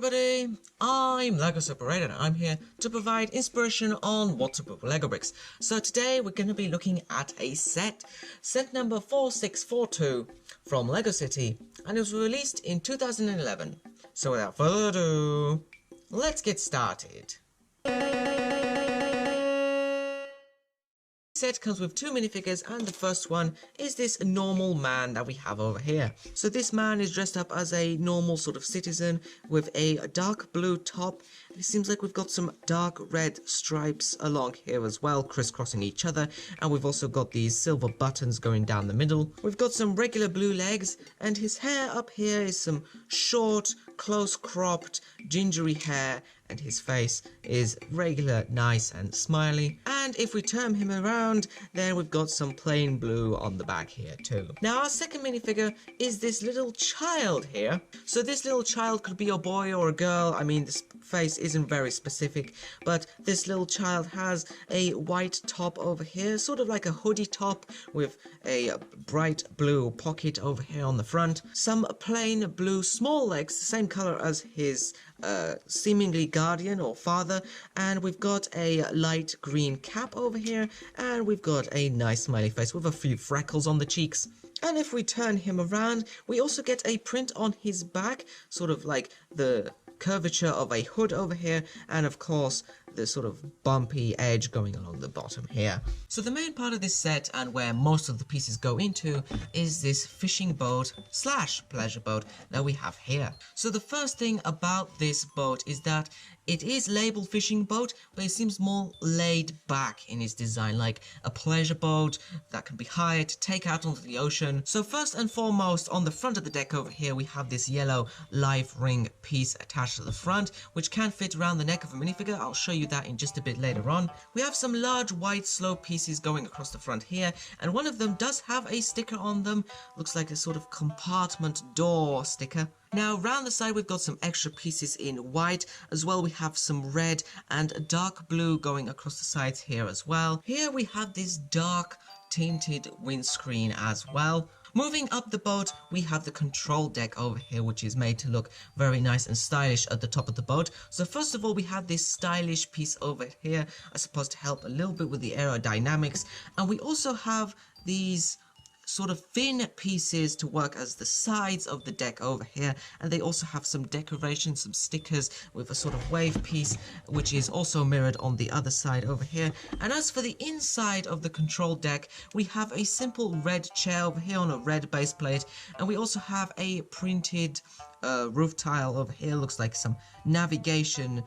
everybody, I'm LEGO Separator and I'm here to provide inspiration on what to put with LEGO bricks. So today we're going to be looking at a set number 4642 from LEGO City, and it was released in 2011. So without further ado, let's get started. Set comes with two minifigures, and the first one is this normal man that we have over here. So this man is dressed up as a normal sort of citizen with a dark blue top. It seems like we've got some dark red stripes along here as well, crisscrossing each other, and we've also got these silver buttons going down the middle. We've got some regular blue legs, and his hair up here is some short, close cropped, gingery hair, and his face is regular, nice and smiley. And if we turn him around, then we've got some plain blue on the back here too. Now our second minifigure is this little child here. So this little child could be a boy or a girl. I mean, this face isn't very specific, but this little child has a white top over here, sort of like a hoodie top with a bright blue pocket over here on the front. Some plain blue small legs, the same color as his seemingly guardian or father, and we've got a light green cap over here, and we've got a nice smiley face with a few freckles on the cheeks. And if we turn him around, we also get a print on his back, sort of like the curvature of a hood over here, and of course the sort of bumpy edge going along the bottom here. So the main part of this set, and where most of the pieces go into, is this fishing boat slash pleasure boat that we have here. So the first thing about this boat is that it is labeled fishing boat, but it seems more laid back in its design, like a pleasure boat that can be hired to take out onto the ocean. So first and foremost, on the front of the deck over here, we have this yellow life ring piece attached to the front, which can fit around the neck of a minifigure. I'll show you that in just a bit later on. We have some large white slope pieces going across the front here, and one of them does have a sticker on them. Looks like a sort of compartment door sticker. Now round the side we've got some extra pieces in white, as well we have some red and dark blue going across the sides here as well. Here we have this dark tinted windscreen as well. Moving up the boat, we have the control deck over here, which is made to look very nice and stylish at the top of the boat. So first of all, we have this stylish piece over here, I suppose to help a little bit with the aerodynamics. And we also have these sort of thin pieces to work as the sides of the deck over here, and they also have some decoration, some stickers with a sort of wave piece which is also mirrored on the other side over here. And as for the inside of the control deck, we have a simple red chair over here on a red base plate, and we also have a printed roof tile over here. Looks like some navigation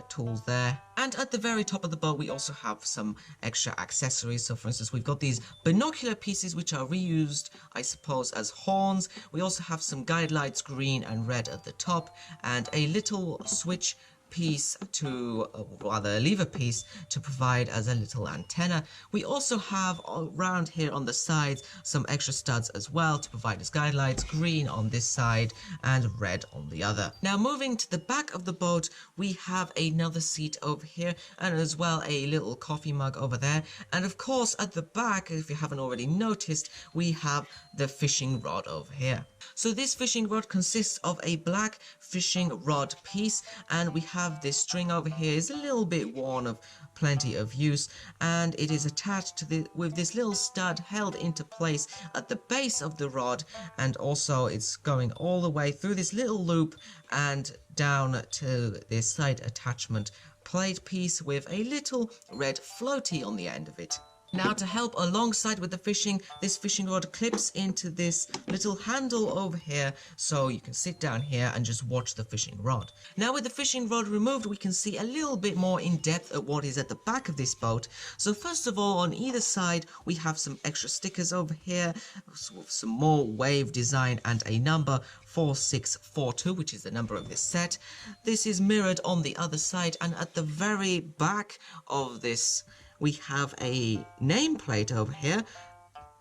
tools there. And at the very top of the boat we also have some extra accessories. So for instance, we've got these binocular pieces which are reused, I suppose, as horns. We also have some guide lights, green and red at the top, and a little switch piece to, rather a lever piece to provide as a little antenna. We also have around here on the sides some extra studs as well to provide as guide lights, green on this side and red on the other. Now moving to the back of the boat, we have another seat over here, and as well a little coffee mug over there. And of course at the back, if you haven't already noticed, we have the fishing rod over here. So this fishing rod consists of a black fishing rod piece, and we have this string over here. Is a little bit worn of plenty of use, and it is attached to with this little stud held into place at the base of the rod, and also it's going all the way through this little loop and down to this side attachment plate piece with a little red floaty on the end of it. Now to help alongside with the fishing, this fishing rod clips into this little handle over here, so you can sit down here and just watch the fishing rod. Now with the fishing rod removed, we can see a little bit more in depth at what is at the back of this boat. So first of all, on either side we have some extra stickers over here with some more wave design and a number 4642, which is the number of this set. This is mirrored on the other side, and at the very back of this we have a nameplate over here.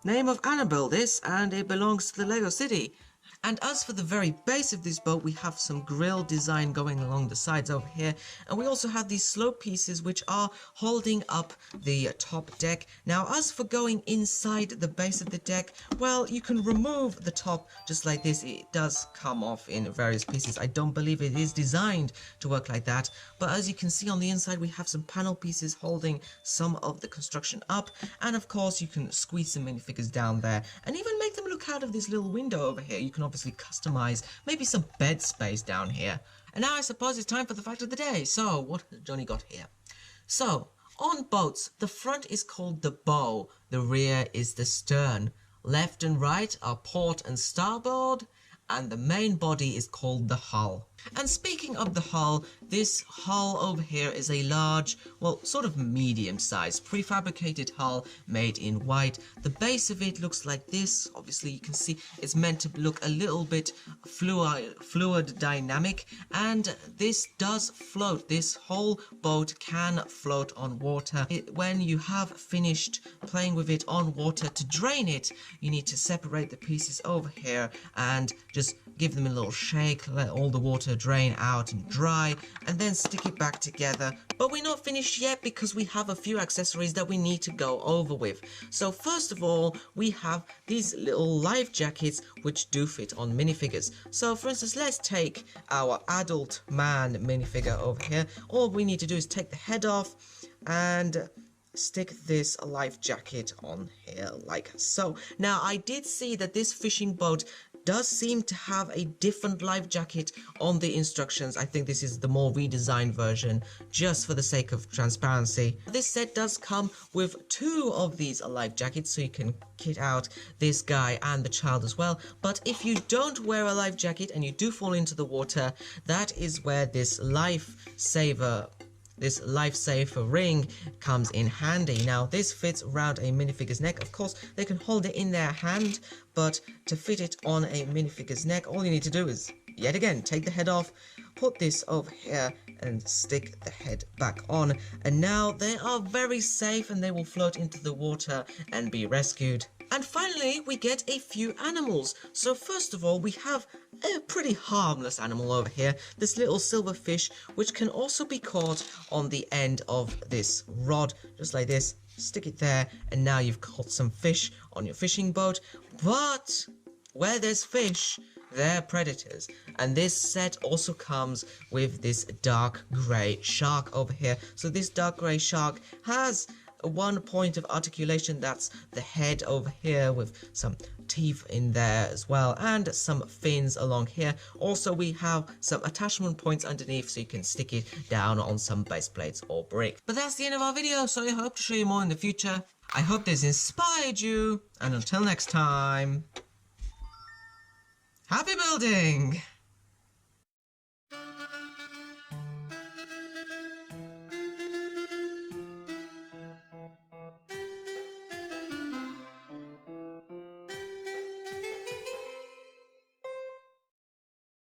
Name of Annabelle this, and it belongs to the LEGO City. And as for the very base of this boat, we have some grill design going along the sides over here, and we also have these slope pieces which are holding up the top deck. Now as for going inside the base of the deck, well, you can remove the top just like this. It does come off in various pieces. I don't believe it is designed to work like that, but as you can see on the inside, we have some panel pieces holding some of the construction up, and of course you can squeeze some minifigures down there and even make them look out of this little window over here. You can obviously customize maybe some bed space down here. And now I suppose it's time for the fact of the day. So what has Johnny got here? So on boats, the front is called the bow, the rear is the stern, left and right are port and starboard, and the main body is called the hull. And speaking of the hull, this hull over here is a large, well, sort of medium-sized prefabricated hull made in white. The base of it looks like this. Obviously you can see it's meant to look a little bit fluid dynamic, and this does float. This whole boat can float on water. When you have finished playing with it on water, to drain it, you need to separate the pieces over here and just give them a little shake, let all the water drain out and dry, and then stick it back together. But we're not finished yet because we have a few accessories that we need to go over with. So first of all, we have these little life jackets which do fit on minifigures. So for instance, let's take our adult man minifigure over here. All we need to do is take the head off and stick this life jacket on here like so. Now I did see that this fishing boat does seem to have a different life jacket on the instructions. I think this is the more redesigned version, just for the sake of transparency. This set does come with 2 of these life jackets, so you can kit out this guy and the child as well. But if you don't wear a life jacket and you do fall into the water, that is where this lifesaver ring comes in handy. Now this fits around a minifigure's neck. Of course they can hold it in their hand, but to fit it on a minifigure's neck, all you need to do is, yet again, take the head off, put this over here and stick the head back on, and now they are very safe and they will float into the water and be rescued. And finally, we get a few animals. So first of all, we have a pretty harmless animal over here, this little silver fish, which can also be caught on the end of this rod, just like this. Stick it there, and now you've caught some fish on your fishing boat. But where there's fish, there are predators. And this set also comes with this dark grey shark over here. So this dark grey shark has one point of articulation, that's the head over here with some teeth in there as well, and some fins along here. Also we have some attachment points underneath so you can stick it down on some base plates or brick. But that's the end of our video, so I hope to show you more in the future. I hope this inspired you, and until next time, happy building!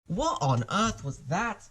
What on earth was that?